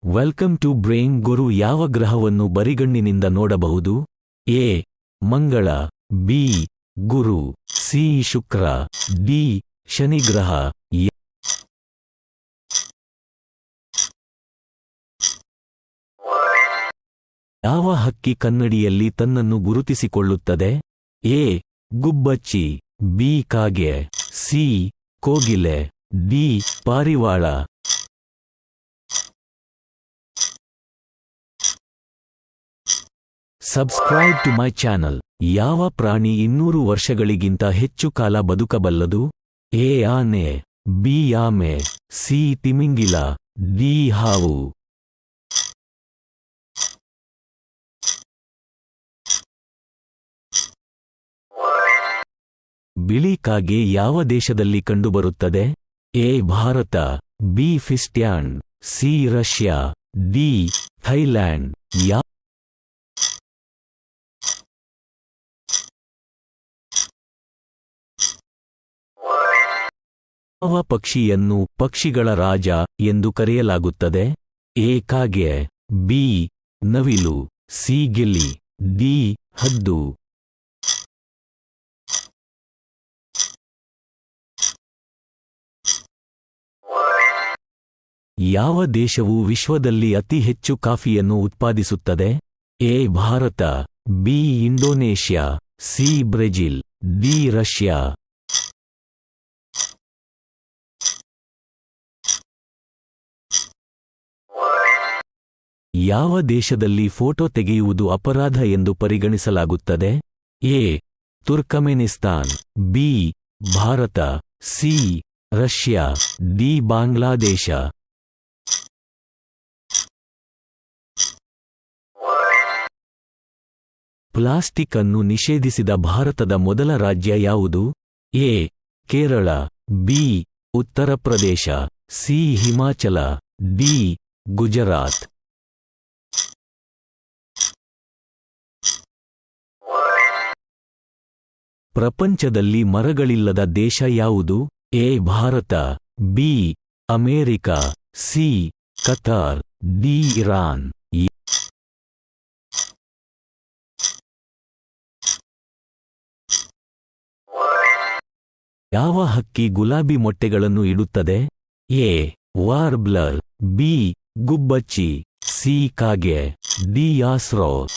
Welcome to brain ಗುರು. ಯಾವ ಗ್ರಹವನ್ನು ಬರಿಗಣ್ಣಿನಿಂದ ನೋಡಬಹುದು? A ಮಂಗಳ, ಬಿ ಗುರು, ಸಿ ಶುಕ್ರ, ಡಿ ಶನಿ ಗ್ರಹ. ಯಾವ ಹಕ್ಕಿ ಕನ್ನಡಿಯಲ್ಲಿ ತನ್ನನ್ನು ಗುರುತಿಸಿಕೊಳ್ಳುತ್ತದೆ? ಎ ಗುಬ್ಬಚ್ಚಿ, ಬಿ ಕಾಗೆ, ಸಿ ಕೋಗಿಲೆ, ಡಿ ಪಾರಿವಾಳ. Subscribe to my channel. ಯಾವ ಪ್ರಾಣಿ 200 ವರ್ಷಗಳಿಗಿಂತ ಹೆಚ್ಚು ಕಾಲ ಬದುಕಬಲ್ಲದು? ಎ ಆನೆ, ಬಿ ಆಮೆ, ಸಿ ತಿಮಿಂಗಿಲ, ಡಿ ಹಾವು. ಬಿಳಿ ಕಾಗೆ ಯಾವ ದೇಶದಲ್ಲಿ ಕಂಡುಬರುತ್ತದೆ? A Bharat, B Finland, C Russia, D Thailand. ಯಾವ ಪಕ್ಷಿಯನ್ನು ಪಕ್ಷಿಗಳ ರಾಜ ಎಂದು ಕರೆಯಲಾಗುತ್ತದೆ? ಎ ಕಾಗೆ, ಬಿ ನವಿಲು, ಸಿ ಗಿಳಿ, ಡಿ ಹದ್ದು. ಯಾವ ದೇಶವು ವಿಶ್ವದಲ್ಲಿ ಅತಿ ಹೆಚ್ಚು ಕಾಫಿಯನ್ನು ಉತ್ಪಾದಿಸುತ್ತದೆ? A Bharat, B Indonesia, C Brazil, D Russia. ಯಾವ ದೇಶದಲ್ಲಿ ಫೋಟೋ ತೆಗೆಯುವುದು ಅಪರಾಧ ಎಂದು ಪರಿಗಣಿಸಲಾಗುತ್ತದೆ? A ತುರ್ಕಮೆನಿಸ್ತಾನ್, B Bharat, C Russia, D Bangladesh. Plastic ಅನ್ನು ನಿಷೇಧಿಸಿದ ಭಾರತದ ಮೊದಲ ರಾಜ್ಯ ಯಾವುದು? A Kerala, B Uttar Pradesh, C Himachal, D Gujarat. ಪ್ರಪಂಚದಲ್ಲಿ ಮರಗಳಿಲ್ಲದ ದೇಶ ಯಾವುದು? A Bharat, B America, C Qatar, D Iran. ಯಾವ ಹಕ್ಕಿ ಗುಲಾಬಿ ಮೊಟ್ಟೆಗಳನ್ನು ಇಡುತ್ತದೆ? ಎ ವಾರ್ಬ್ಲರ್, ಬಿ ಗುಬ್ಬಚ್ಚಿ, ಸಿ ಕಾಗೆ, ಡಿ ಆಸ್ಟ್ರೋ.